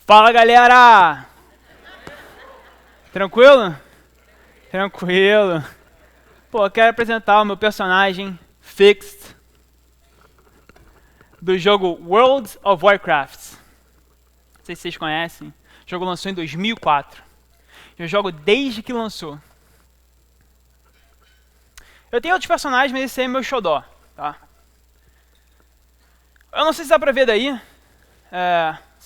Fala, galera! Tranquilo? Tranquilo. Pô, eu quero apresentar o meu personagem, Fixed, do jogo World of Warcraft. Não sei se vocês conhecem. O jogo lançou em 2004. Eu jogo desde que lançou. Eu tenho outros personagens, mas esse aí é meu xodó, tá? Eu não sei se dá pra ver daí. Não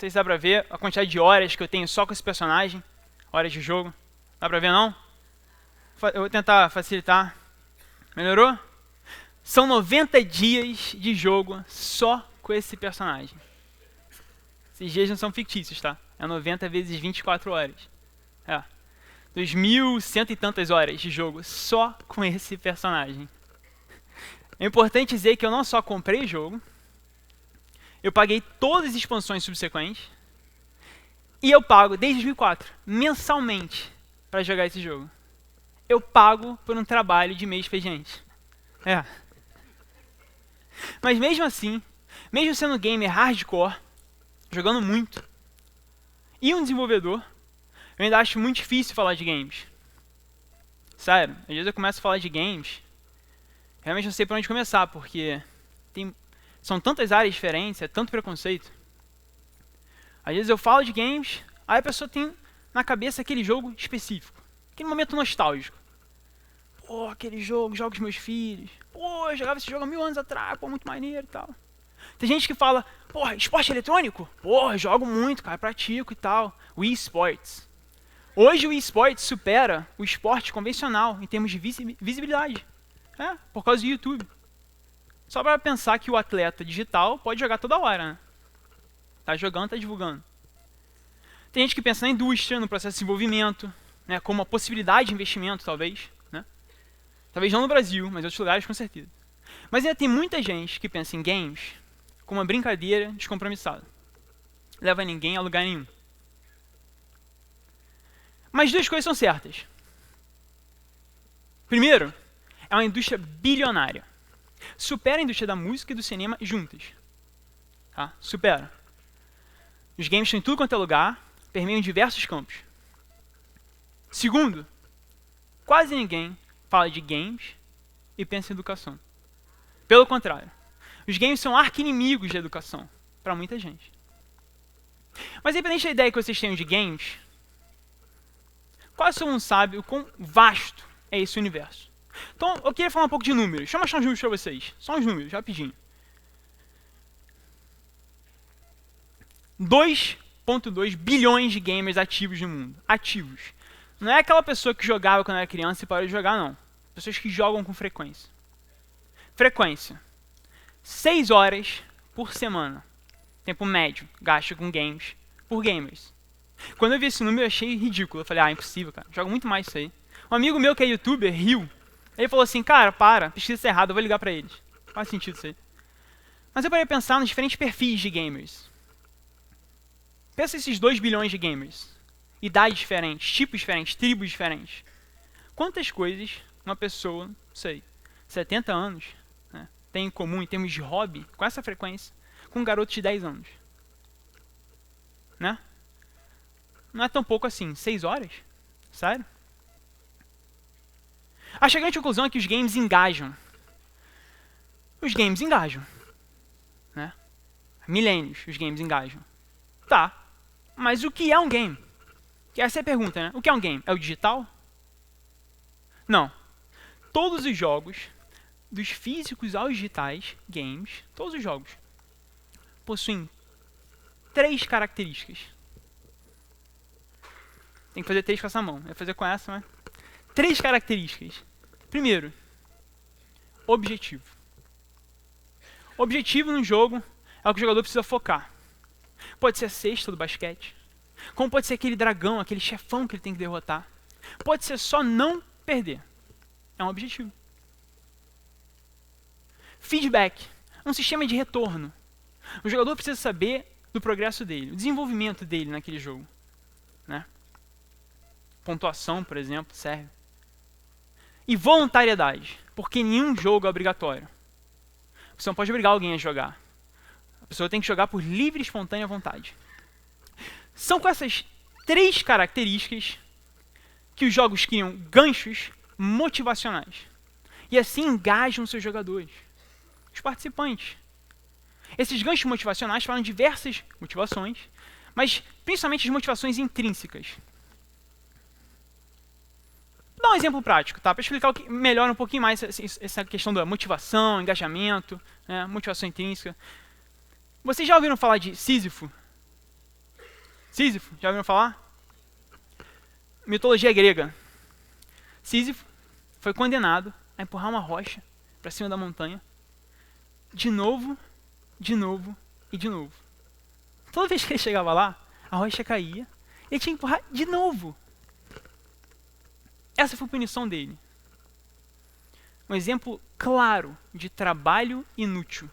sei se dá pra ver a quantidade de horas que eu tenho só com esse personagem. Horas de jogo. Dá pra ver, não? Eu vou tentar facilitar. Melhorou? São 90 dias de jogo só com esse personagem. Esses dias não são fictícios, tá? É 90 vezes 24 horas. 2.100 e tantas horas de jogo só com esse personagem. É importante dizer que eu não só comprei o jogo, eu paguei todas as expansões subsequentes, e eu pago, desde 2004, mensalmente, para jogar esse jogo. Eu pago por um trabalho de mês expediente. Mas mesmo assim, mesmo sendo gamer hardcore, jogando muito, e um desenvolvedor, eu ainda acho muito difícil falar de games. Sério, às vezes eu começo a falar de games, realmente não sei por onde começar, porque são tantas áreas diferentes, é tanto preconceito. Às vezes eu falo de games, aí a pessoa tem na cabeça aquele jogo específico, aquele momento nostálgico. Pô, aquele jogo, jogo dos meus filhos. Pô, eu jogava esse jogo há 1000 anos atrás, pô, muito maneiro e tal. Tem gente que fala, porra, esporte eletrônico? Porra, jogo muito, cara, pratico e tal. Wii Sports. Hoje o Wii Sports supera o esporte convencional em termos de visibilidade. Por causa do YouTube. Só para pensar que o atleta digital pode jogar toda hora, né? Tá jogando, tá divulgando. Tem gente que pensa na indústria, no processo de desenvolvimento, né, como uma possibilidade de investimento, talvez. Né? Talvez não no Brasil, mas em outros lugares com certeza. Mas ainda tem muita gente que pensa em games como uma brincadeira descompromissada. Leva ninguém a lugar nenhum. Mas duas coisas são certas. Primeiro, é uma indústria bilionária. Supera a indústria da música e do cinema juntas. Tá? Supera. Os games estão em tudo quanto é lugar, permeiam diversos campos. Segundo, quase ninguém fala de games e pensa em educação. Pelo contrário, os games são arqui-inimigos da educação, para muita gente. Mas independente da ideia que vocês tenham de games, quase todo mundo sabe o quão vasto é esse universo. Então, eu queria falar um pouco de números. Deixa eu mostrar uns números para vocês. Só uns números, rapidinho. 2,2 bilhões de gamers ativos no mundo. Ativos. Não é aquela pessoa que jogava quando era criança e parou de jogar, não. Pessoas que jogam com frequência. Frequência. 6 horas por semana. Tempo médio gasto com games por gamers. Quando eu vi esse número, eu achei ridículo. Eu falei, impossível, cara. Jogo muito mais isso aí. Um amigo meu que é youtuber riu. Ele falou assim, cara, pesquisa isso errado, eu vou ligar pra eles. Faz sentido isso aí. Mas eu parei pensar nos diferentes perfis de gamers. Pensa esses 2 bilhões de gamers. Idades diferentes, tipos diferentes, tribos diferentes. Quantas coisas uma pessoa, não sei, 70 anos, né, tem em comum em termos de hobby, com essa frequência, com um garoto de 10 anos? Né? Não é tão pouco assim. 6 horas? Sério? A grande conclusão é que os games engajam. Os games engajam. Né? Há milênios os games engajam. Tá. Mas o que é um game? Que essa é a pergunta, né? O que é um game? É o digital? Não. Todos os jogos, dos físicos aos digitais, games, todos os jogos, possuem 3 características. Tem que fazer 3 com essa mão. Eu ia fazer com essa, mas... 3 características. Primeiro, objetivo. Objetivo no jogo é o que o jogador precisa focar. Pode ser a cesta do basquete. Como pode ser aquele dragão, aquele chefão que ele tem que derrotar. Pode ser só não perder. É um objetivo. Feedback. Um sistema de retorno. O jogador precisa saber do progresso dele, o desenvolvimento dele naquele jogo. Né? Pontuação, por exemplo, serve. E voluntariedade, porque nenhum jogo é obrigatório. Você não pode obrigar alguém a jogar. A pessoa tem que jogar por livre e espontânea vontade. São com essas 3 características que os jogos criam ganchos motivacionais. E assim engajam seus jogadores, os participantes. Esses ganchos motivacionais falam de diversas motivações, mas principalmente as motivações intrínsecas. Vou dar um exemplo prático, tá? Para explicar melhor um pouquinho mais essa questão da motivação, engajamento, né? Motivação intrínseca. Vocês já ouviram falar de Sísifo? Sísifo, já ouviram falar? Mitologia grega. Sísifo foi condenado a empurrar uma rocha para cima da montanha, de novo, de novo e de novo. Toda vez que ele chegava lá, a rocha caía, e ele tinha que empurrar de novo. Essa foi a punição dele. Um exemplo claro de trabalho inútil.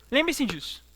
Lembre-se disso.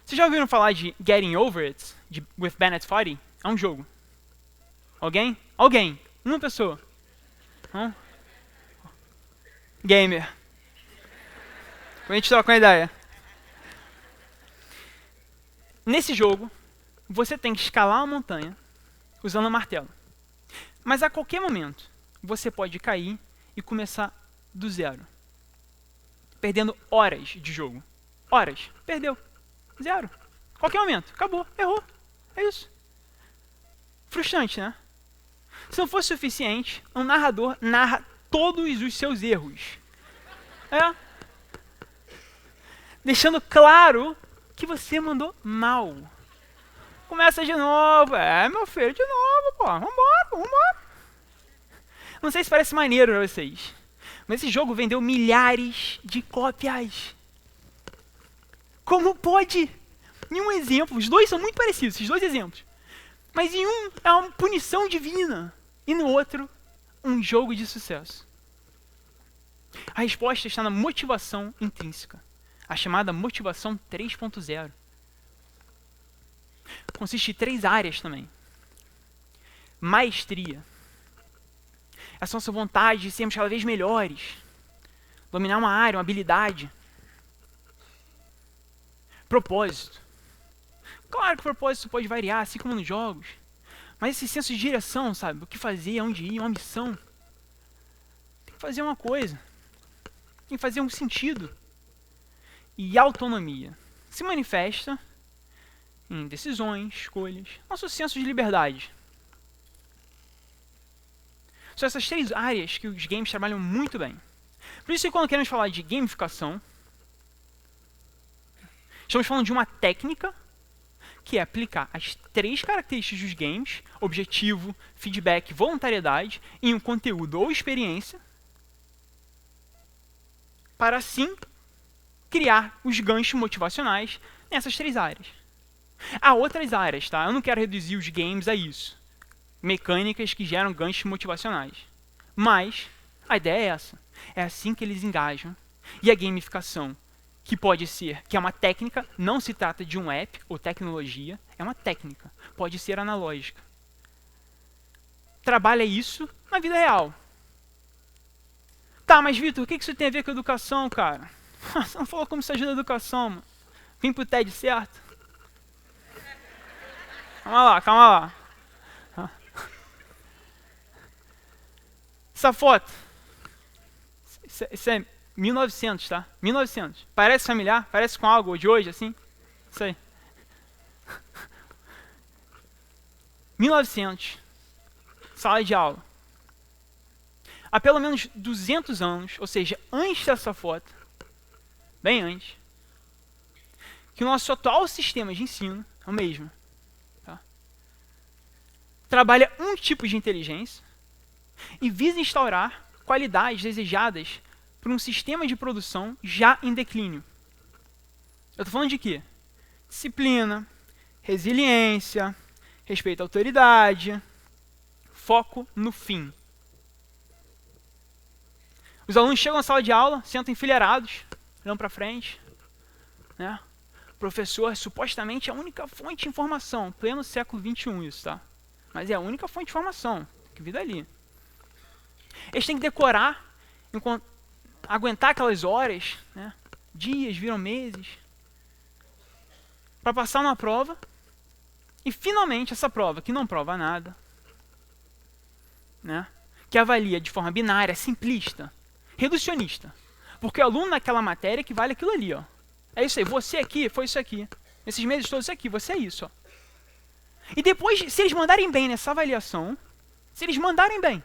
Vocês já ouviram falar de Getting Over It, with Bennett Foddy? É um jogo. Alguém? Alguém. Uma pessoa. Não? Gamer. A gente troca uma ideia. Nesse jogo, você tem que escalar uma montanha usando um martelo. Mas a qualquer momento, você pode cair e começar do zero. Perdendo horas de jogo. Horas. Perdeu. Zero. Qualquer momento. Acabou. Errou. É isso. Frustrante, né? Se não fosse suficiente, um narrador narra todos os seus erros. Deixando claro que você mandou mal. Começa de novo. Meu filho, de novo, pô. Vambora. Não sei se parece maneiro pra vocês, mas esse jogo vendeu milhares de cópias. Como pode? Em um exemplo, os dois são muito parecidos, esses dois exemplos. Mas em um é uma punição divina. E no outro, um jogo de sucesso. A resposta está na motivação intrínseca. A chamada motivação 3.0. Consiste em 3 áreas também. Maestria. Essa nossa vontade de sermos cada vez melhores. Dominar uma área, uma habilidade. Propósito. Claro que o propósito pode variar, assim como nos jogos. Mas esse senso de direção, sabe? O que fazer, onde ir, uma missão. Tem que fazer uma coisa. Tem que fazer um sentido. E autonomia. Se manifesta em decisões, escolhas. Nosso senso de liberdade. São essas 3 áreas que os games trabalham muito bem. Por isso que quando queremos falar de gamificação, estamos falando de uma técnica que é aplicar as 3 características dos games, objetivo, feedback, voluntariedade, em um conteúdo ou experiência, para assim criar os ganchos motivacionais nessas 3 áreas. Há outras áreas, tá? Eu não quero reduzir os games a isso. Mecânicas que geram ganchos motivacionais. Mas a ideia é essa. É assim que eles engajam. E a gamificação, que é uma técnica, não se trata de um app ou tecnologia, é uma técnica, pode ser analógica. Trabalha isso na vida real. Tá, mas Vitor, o que isso tem a ver com educação, cara? Você não falou como isso ajuda a educação, mano. Vim pro TED certo? Calma lá. Essa foto, isso é 1900, tá? 1900. Parece familiar? Parece com algo de hoje, assim? Isso aí. 1900. Sala de aula. Há pelo menos 200 anos, ou seja, antes dessa foto, bem antes, que o nosso atual sistema de ensino é o mesmo. Tá? Trabalha um tipo de inteligência e visa instaurar qualidades desejadas por um sistema de produção já em declínio. Eu estou falando de quê? Disciplina, resiliência, respeito à autoridade, foco no fim. Os alunos chegam na sala de aula, sentam enfileirados, olham para frente. Né? O professor supostamente é a única fonte de informação, pleno século XXI isso, tá? Mas é a única fonte de informação, tem que vir dali. Eles têm que decorar, aguentar aquelas horas, né? Dias viram meses. para passar uma prova, e finalmente essa prova, que não prova nada, né, que avalia de forma binária, simplista, reducionista, porque o aluno naquela matéria que vale aquilo ali, ó. É isso aí, você aqui foi isso aqui. Esses meses todos aqui, você é isso, ó. E depois, se eles mandarem bem nessa avaliação, se eles mandarem bem,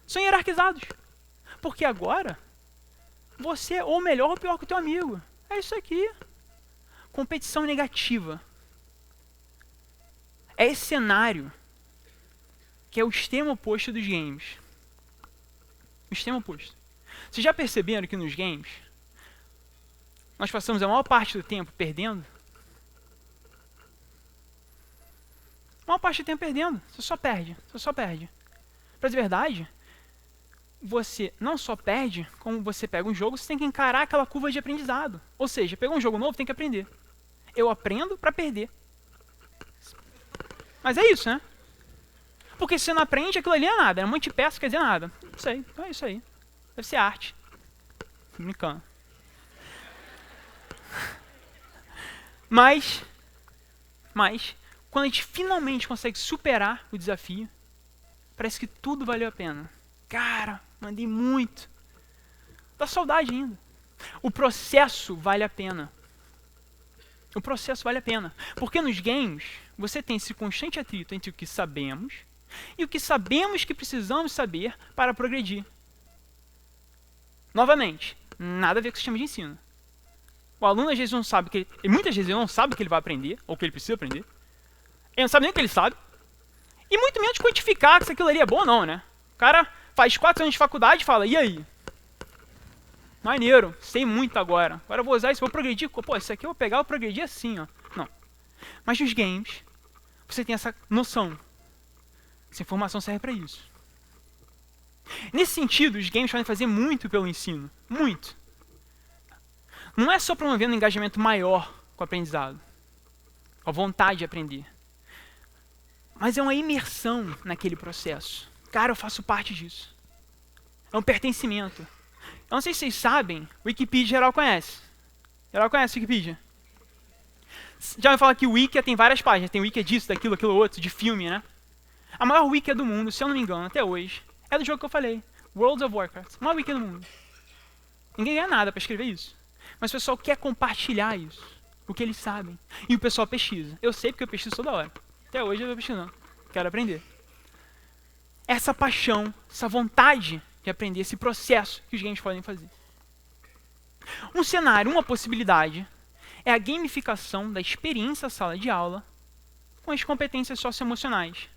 são hierarquizados. Porque agora, você é ou melhor ou pior que o teu amigo. É isso aqui. Competição negativa. É esse cenário que é o extremo oposto dos games. O extremo oposto. Vocês já perceberam que nos games, nós passamos a maior parte do tempo perdendo? A maior parte do tempo perdendo. Você só perde. Você só perde. Pra dizer a verdade, você não só perde, como você pega um jogo, você tem que encarar aquela curva de aprendizado. Ou seja, pegou um jogo novo, tem que aprender. Eu aprendo pra perder. Mas é isso, né? Porque se você não aprende, aquilo ali é nada. É um monte de peça, quer dizer nada. Não sei. Então é isso aí. Deve ser arte. Tô brincando. Mas, quando a gente finalmente consegue superar o desafio, parece que tudo valeu a pena. Cara, mandei muito. Dá saudade ainda. O processo vale a pena. O processo vale a pena. Porque nos games, você tem esse constante atrito entre o que sabemos e o que sabemos que precisamos saber para progredir. Novamente, nada a ver com o sistema de ensino. O aluno às vezes não sabe que ele, muitas vezes ele não sabe o que ele vai aprender, ou o que ele precisa aprender. Ele não sabe nem o que ele sabe. E muito menos quantificar se aquilo ali é bom ou não, né? O cara faz 4 anos de faculdade e fala, e aí? Maneiro, sei muito agora. Agora eu vou usar isso, vou progredir. Pô, isso aqui eu vou pegar, eu vou progredir assim, ó. Não. Mas nos games, você tem essa noção. Essa informação serve para isso. Nesse sentido, os games podem fazer muito pelo ensino. Muito. Não é só promovendo um engajamento maior com o aprendizado, com a vontade de aprender, mas é uma imersão naquele processo. Cara, eu faço parte disso. É um pertencimento. Eu não sei se vocês sabem, Wikipedia geral conhece. Geral conhece Wikipedia? Já ouviu falar que o Wiki tem várias páginas. Tem Wiki disso, daquilo, aquilo outro, de filme, né? A maior Wiki do mundo, se eu não me engano, até hoje, é do jogo que eu falei. World of Warcraft. A maior Wiki do mundo. Ninguém ganha nada para escrever isso. Mas o pessoal quer compartilhar isso. O que eles sabem. E o pessoal pesquisa. Eu sei porque eu pesquiso toda hora. Até hoje eu estou pesquisando. Quero aprender. Essa paixão, essa vontade de aprender, esse processo que os games podem fazer. Um cenário, uma possibilidade, é a gamificação da experiência sala de aula com as competências socioemocionais.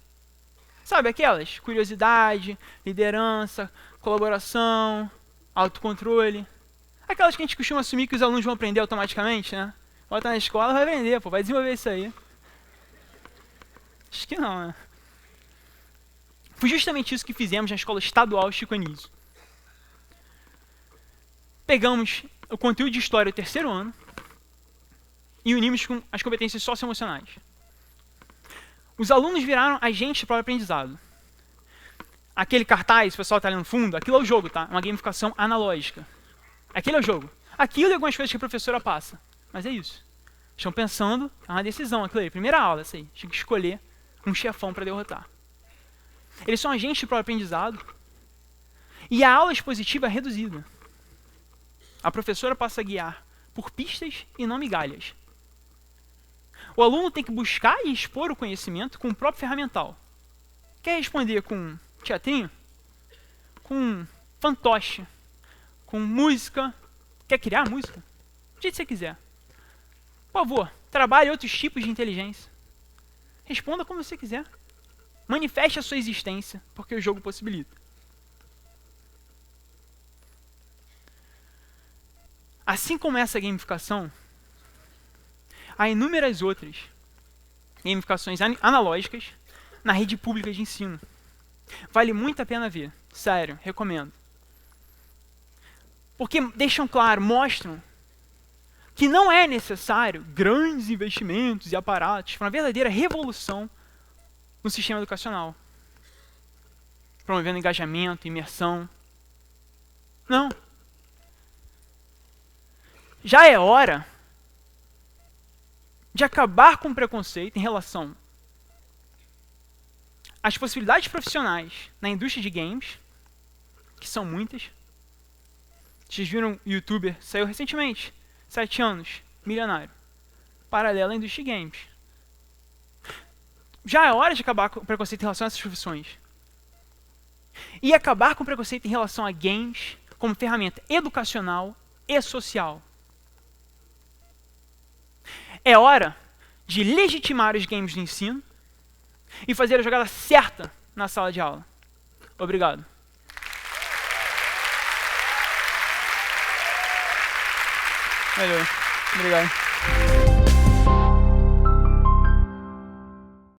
Sabe aquelas? Curiosidade, liderança, colaboração, autocontrole. Aquelas que a gente costuma assumir que os alunos vão aprender automaticamente, né? Bota na escola, vai aprender, pô, vai desenvolver isso aí. Acho que não, né? Foi justamente isso que fizemos na escola estadual Chico Anísio. Pegamos o conteúdo de história do 3º ano e unimos com as competências socioemocionais. Os alunos viraram agentes de próprio aprendizado. Aquele cartaz, o pessoal está ali no fundo, aquilo é o jogo, tá? Uma gamificação analógica. Aquele é o jogo. Aquilo é algumas coisas que a professora passa. Mas é isso. Estão pensando, é uma decisão, aquilo aí. Primeira aula, essa aí. Tinha que escolher um chefão para derrotar. Eles são agentes de próprio aprendizado. E a aula expositiva é reduzida. A professora passa a guiar por pistas e não migalhas. O aluno tem que buscar e expor o conhecimento com o próprio ferramental. Quer responder com teatrinho? Com fantoche? Com música? Quer criar música? Do jeito que você quiser. Por favor, trabalhe outros tipos de inteligência. Responda como você quiser. Manifeste a sua existência, porque o jogo possibilita. Assim como essa gamificação, há inúmeras outras gamificações analógicas na rede pública de ensino. Vale muito a pena ver. Sério, recomendo. Porque deixam claro, mostram que não é necessário grandes investimentos e aparatos para uma verdadeira revolução no sistema educacional. Promovendo engajamento, imersão. Não. Já é hora de acabar com o preconceito em relação às possibilidades profissionais na indústria de games, que são muitas. Vocês viram o youtuber, saiu recentemente, 7 anos, milionário, paralelo à indústria de games. Já é hora de acabar com o preconceito em relação a essas profissões. E acabar com o preconceito em relação a games como ferramenta educacional e social. É hora de legitimar os games no ensino e fazer a jogada certa na sala de aula. Obrigado. Valeu. Obrigado.